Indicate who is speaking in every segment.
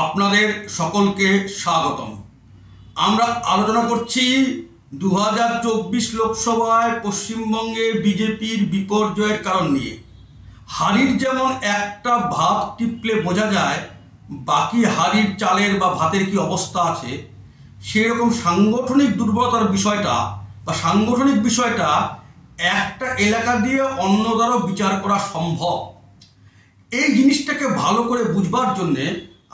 Speaker 1: আপনাদের সকলকে স্বাগতম। আমরা আলোচনা করছি 2024 লোকসভায় পশ্চিমবঙ্গে বিজেপির বিপর্যয়ের কারণ নিয়ে। হাড়ির যেমন একটা ভাত টিপলে বোঝা যায় বাকি হাড়ির চালের বা ভাতের কি অবস্থা আছে, সেরকম সাংগঠনিক দুর্বলতার বিষয়টা বা সাংগঠনিক বিষয়টা একটা এলাকা দিয়ে অন্য দ্বারাও বিচার করা সম্ভব। এই জিনিসটাকে ভালো করে বুঝবার জন্যে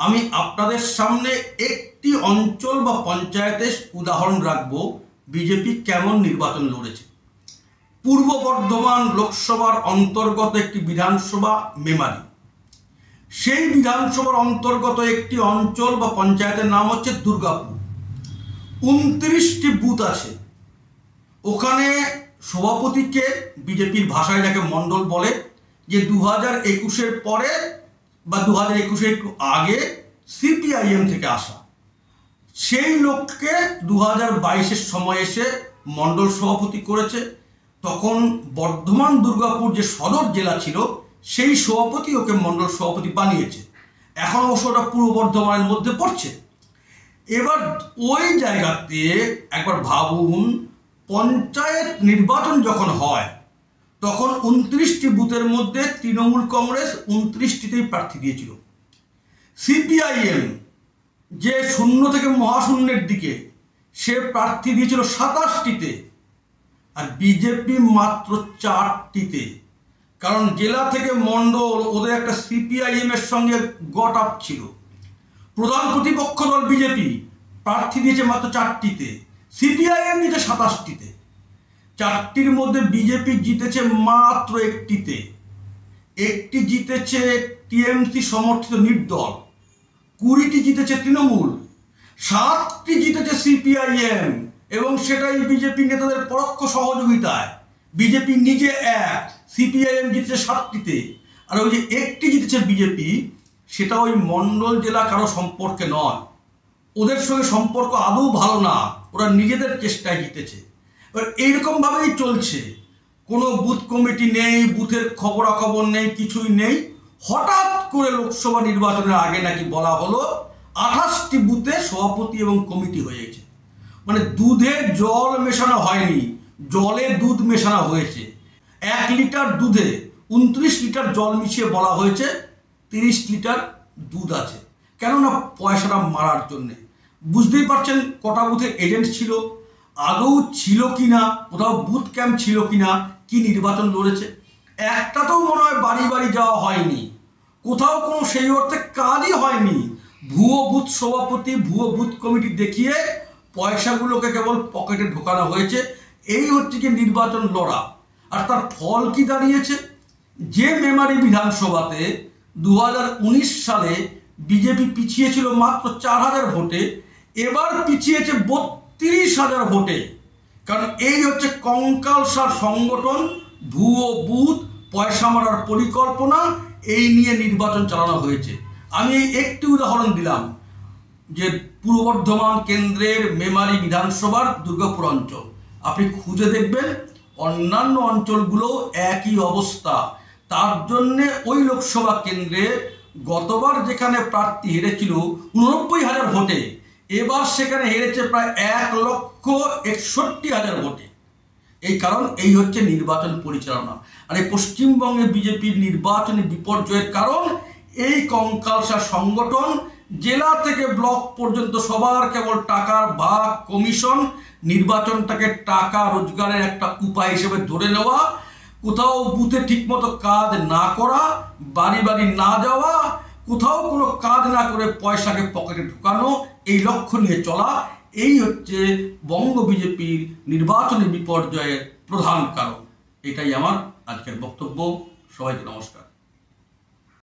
Speaker 1: আমি আপনাদের সামনে একটি অঞ্চল বা পঞ্চায়েতের উদাহরণ রাখব বিজেপি কেমন নির্বাচন লড়েছে। পূর্ব বর্ধমান লোকসভার অন্তর্গত একটি বিধানসভা মেমারি। সেই বিধানসভার অন্তর্গত একটি অঞ্চল বা পঞ্চায়েতের নাম হচ্ছে দুর্গাপুর। 29টি বুথ আছে। ওখানে সভাপতিকে বিজেপির ভাষায় যাকে মণ্ডল বলে, যে 2021-এর পরে বা 2021-এর একটু আগে সিপিআইএম থেকে আসা, সেই লোককে 2022-এর সময় এসে মণ্ডল সভাপতি করেছে। তখন বর্ধমান দুর্গাপুর যে সদর জেলা ছিল সেই সভাপতি ওকে মণ্ডল সভাপতি বানিয়েছে। এখন অবশ্য ওটা পূর্ব বর্ধমানের মধ্যে পড়ছে। এবার ওই জায়গাতে একবার ভাবুন, পঞ্চায়েত নির্বাচন যখন হয় তখন 29টি বুথের মধ্যে তৃণমূল কংগ্রেস 29টিতেই প্রার্থী দিয়েছিল। সিপিআইএম যে শূন্য থেকে মহাশূন্যের দিকে, সে প্রার্থী দিয়েছিল 27টিতে, আর বিজেপি মাত্র 4টিতে। কারণ জেলা থেকে মণ্ডল ওদের একটা সিপিআইএম এর সঙ্গে গট আপ ছিল। প্রধান প্রতিপক্ষ দল বিজেপি প্রার্থী দিয়েছে মাত্র 4টিতে, সিপিআইএম দিয়েছে 27টিতে। 4টির মধ্যে বিজেপি জিতেছে মাত্র 1টিতে। একটি জিতেছে টিএমসি সমর্থিত নির্দল, 20টি জিতেছে তৃণমূল, 7টি জিতেছে সিপিআইএম, এবং সেটাই বিজেপি নেতাদের পরোক্ষ সহযোগিতায়। বিজেপি নিজে 1, সিপিআইএম জিতেছে 7টিতে। আর ওই যে একটি জিতেছে বিজেপি, সেটা ওই মণ্ডল জেলা কারো সম্পর্কে নয়, ওদের সঙ্গে সম্পর্ক আদৌ ভালো না, ওরা নিজেদের চেষ্টায় জিতেছে। এবার এইরকমভাবেই চলছে, কোনো বুথ কমিটি নেই, বুথের খবরাখবর নেই, কিছুই নেই। হঠাৎ করে লোকসভা নির্বাচনের আগে নাকি বলা হলো 28টি বুথে সভাপতি এবং কমিটি হয়েছে। মানে দুধে জল মেশানো হয়নি, জলে দুধ মেশানো হয়েছে। 1 লিটার দুধে 29 লিটার জল মিশিয়ে বলা হয়েছে 30 লিটার দুধ আছে। কেননা পয়সাটা মারার জন্যে। বুঝতেই পারছেন কটা বুথে এজেন্ট ছিল, আদৌ ছিল কিনা, কোথাও বুথ ক্যাম্প ছিল কিনা, কি নির্বাচন লড়েছে। একটাতেও মনে হয় বাড়ি বাড়ি যাওয়া হয়নি, কোথাও কোনো সেই অর্থে কাজই হয়নি। ভুয়ো বুথ সভাপতি, ভুয়ো বুথ কমিটি দেখিয়ে পয়সাগুলোকে কেবল পকেটে ঢোকানো হয়েছে। এই হচ্ছে কি নির্বাচন লড়া। আর তার ফল কি দাঁড়িয়েছে? যে মেমারি বিধানসভাতে 2019 সালে বিজেপি পিছিয়েছিল মাত্র 4000 ভোটে, এবার পিছিয়েছে 32,000 ভোটে। কারণ এই হচ্ছে কঙ্কালসার সংগঠন, ভুয়ো বুথ, পয়সা মারার পরিকল্পনা, এই নিয়ে নির্বাচন চালানো হয়েছে। আমি একটি উদাহরণ দিলাম, যে পূর্ব বর্ধমান কেন্দ্রের মেমারি বিধানসভার দুর্গাপুর অঞ্চল। আপনি খুঁজে দেখবেন অন্যান্য অঞ্চলগুলো একই অবস্থা। তার জন্যে ওই লোকসভা কেন্দ্রে গতবার যেখানে প্রার্থী হেরেছিল 89,000 ভোটে, এবার সেখানে হেরেছে প্রায় 1,61,000 ভোটে। এই কারণ এই হচ্ছে নির্বাচন পরিচালনা। আর এই পশ্চিমবঙ্গে বিজেপির নির্বাচনী বিপর্যয়ের কারণ এই কঙ্কালসার সংগঠন। জেলা থেকে ব্লক পর্যন্ত সবার কেবল টাকার ভাগ, কমিশন, নির্বাচনটাকে টাকা রোজগারের একটা উপায় হিসেবে ধরে নেওয়া, কোথাও বুথে ঠিকমতো কাজ না করা, বাড়ি বাড়ি না যাওয়া, কোথাও কোনো কাজ না করে পয়সাকে পকেটে ঢুকানো, এই লক্ষ্য নিয়ে চলা, এই হচ্ছে বঙ্গ বিজেপির নির্বাচনী বিপর্যয়ের প্রধান কারণ। এটাই আমার আজকের বক্তব্য। সবাইকে নমস্কার।